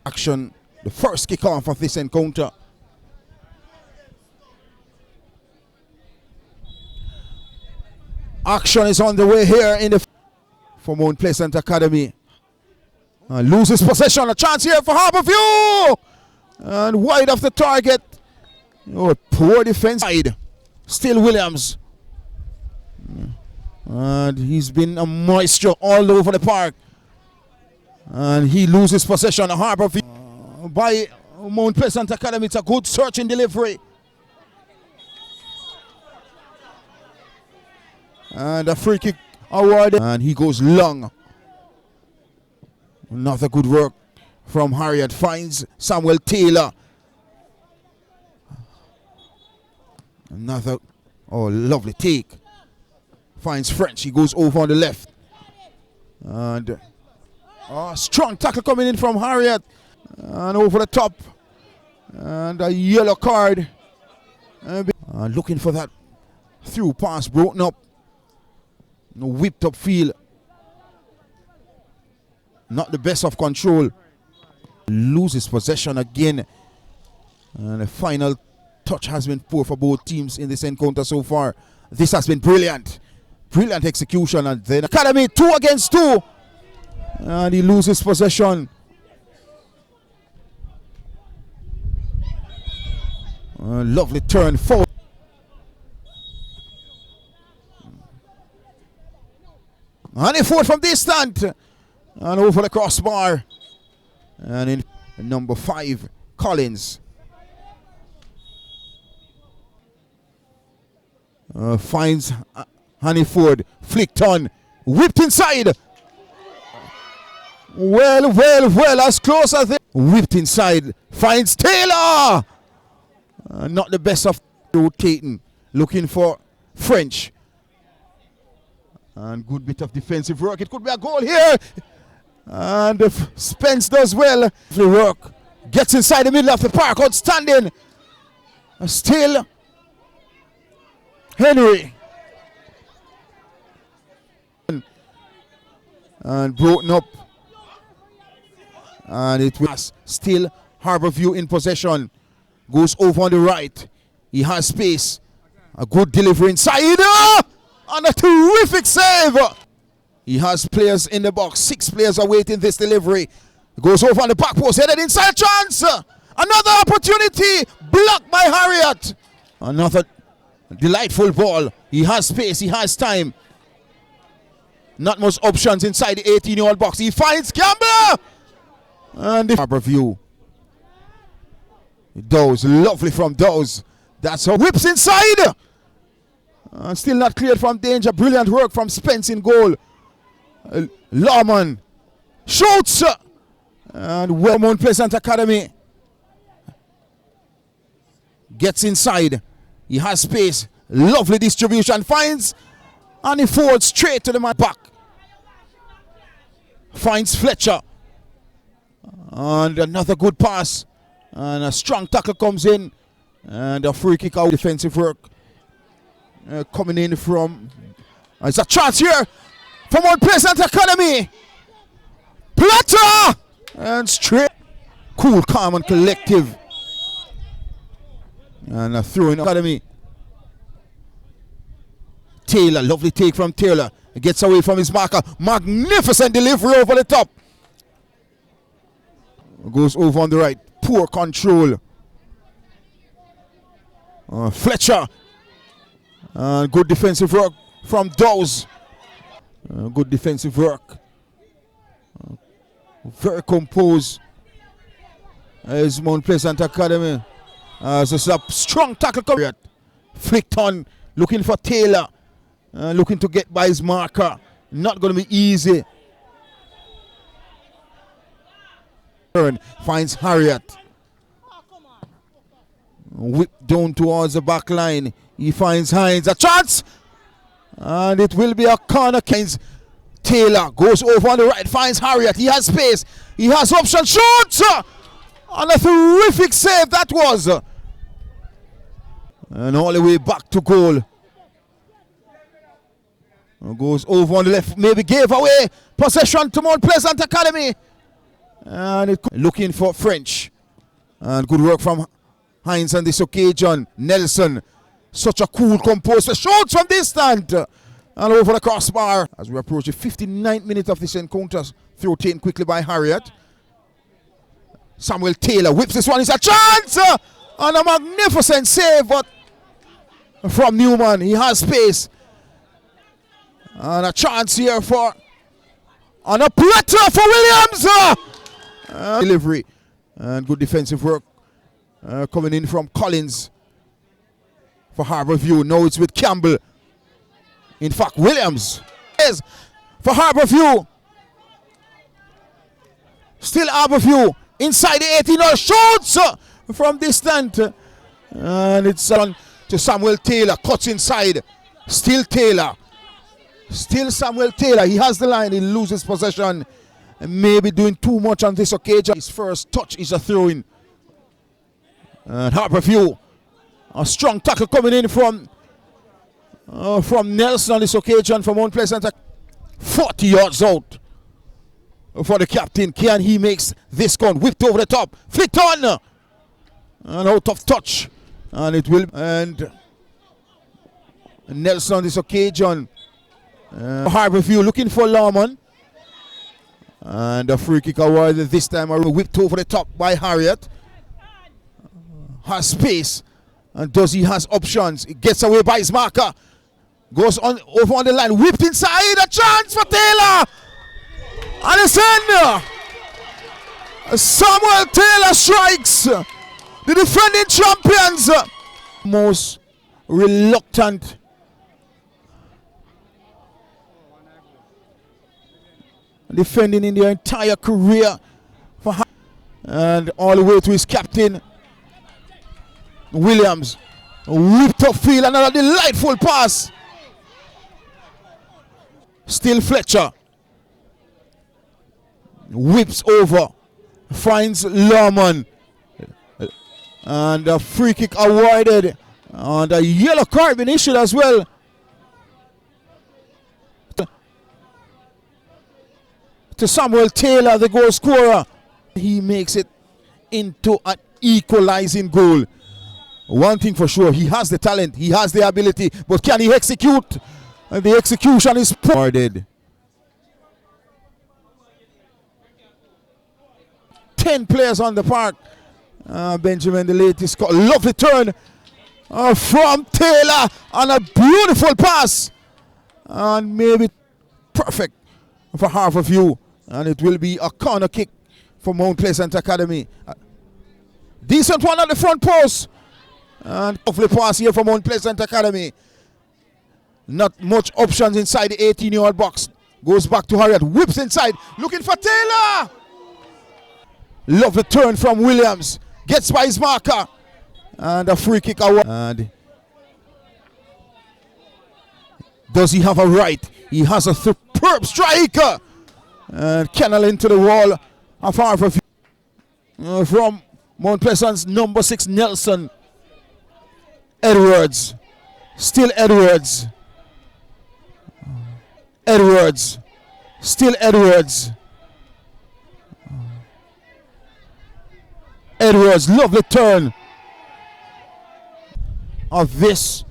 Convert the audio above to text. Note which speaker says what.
Speaker 1: Action, the first kickoff of this encounter. Action is on the way here in the for Mount Pleasant Academy. Loses possession, a chance here for Harbour View! And wide of the target. Oh, poor defense. Still Williams. And he's been a moisture all over the park. And he loses possession. Harbour View by Mount Pleasant Academy. It's a good search and delivery. And a free kick awarded. And he goes long. Another good work from Harriet. Finds Samuel Taylor. Another, lovely take. Finds French. He goes over on the left. And strong tackle coming in from Harriet. And over the top. And a yellow card. Looking for that through pass broken up. No whipped up field. Not the best of control. Loses possession again. And the final touch has been poor for both teams in this encounter so far. This has been brilliant. Brilliant execution. And then Academy 2 against 2. And he loses possession. Lovely turn forward. And he forward from distance. And over the crossbar. And in number 5, Collins. Finds Honeyford. Flicked on. Whipped inside. Well, as close as it. Whipped inside. Finds Taylor. Not the best of rotating. Looking for French. And good bit of defensive work. It could be a goal here. And Spence does well. The work gets inside the middle of the park. Outstanding. Still Henry. And broken up. And it was still Harbour View in possession. Goes over on the right. He has space. A good delivery inside. And a terrific save. He has players in the box. 6 players are waiting this delivery. Goes over on the back post. Headed inside chance. Another opportunity. Blocked by Harriet. Another delightful ball. He has space. He has time. Not much options inside the 18-year-old box. He finds Campbell. And the Harbour View. Dowes. Lovely from Dowes. That's how whips inside. Still not cleared from danger. Brilliant work from Spence in goal. Lawman shoots. And Mount Pleasant Academy gets inside. He has space. Lovely distribution. Finds and he forwards straight to the man back. Finds Fletcher. And another good pass. And a strong tackle comes in. And a free kick out. Defensive work. Coming in from, it's a chance here from Mount Pleasant Academy. Platter and straight. Cool, calm, and collective. And a throw in Academy. Taylor, lovely take from Taylor. He gets away from his marker. Magnificent delivery over the top. Goes over on the right. Poor control. Fletcher. Good defensive work from Dawes. Good defensive work. Very composed. As Mount Pleasant Academy. This is a strong tackle. Flicked on. Looking for Taylor. Looking to get by his marker. Not going to be easy. Finds Harriet. Whip down towards the back line. He finds Hines. A chance! And it will be a corner. Taylor goes over on the right. Finds Harriet. He has space. He has option. Shoots! And a terrific save that was. And all the way back to goal. Goes over on the left. Maybe gave away possession to Mount Pleasant Academy. And looking for French. And good work from Hines on this occasion. Nelson, such a cool composer. Shoots from distance. And over the crossbar. As we approach the 59th minute of this encounter. Throw taken quickly by Harriet. Samuel Taylor whips this one. It's a chance! And a magnificent save. But from Newman, he has space. And a chance here for... On a platter for Williams! Delivery. And good defensive work. Coming in from Collins. For Harbour View. Now it's with Campbell. In fact, Williams is for Harbour View. Still Harbour View. Inside the 18. Shoots from distance. And it's on to Samuel Taylor. Cuts inside. Still Taylor. Still Samuel Taylor. He has the line. He loses possession. And maybe doing too much on this occasion. His first touch is a throw-in. And Harbour View. A strong tackle coming in from Nelson on this occasion from Mount Pleasant. 40 yards out for the captain. Can he makes this gun whipped over the top? Flicked on. And out of touch. And it will. And Nelson on this occasion. Harbour View looking for Lawman. And a free kick awarded this time. Whipped over the top by Harriet. Has space. And does he has options? It gets away by his marker. Goes on over on the line. Whipped inside. A chance for Taylor. And it's in. Samuel Taylor strikes. The defending champions. Most reluctant. Defending in their entire career. And all the way to his captain. Williams. Whipped up field. Another delightful pass. Still Fletcher. Whips over. Finds Lawman. And a free kick awarded. And a yellow card been issued as well. To Samuel Taylor, the goal scorer. He makes it into an equalizing goal. One thing for sure, he has the talent, he has the ability, but can he execute? And the execution is poor. 10 players on the park. Benjamin, the latest score. Lovely turn from Taylor and a beautiful pass. And maybe perfect for Harbour View. And it will be a corner kick for Mount Pleasant Academy. Decent one at the front post. And lovely pass here for Mount Pleasant Academy. Not much options inside the 18-yard box. Goes back to Harriet. Whips inside. Looking for Taylor. Lovely turn from Williams. Gets by his marker. And a free kick away. And does he have a right? He has a superb striker. And Kennel into the wall of Harbour from Mount Pleasant's number 6 Nelson. Edwards. Still Edwards. Edwards. Still Edwards. Edwards. Lovely turn of this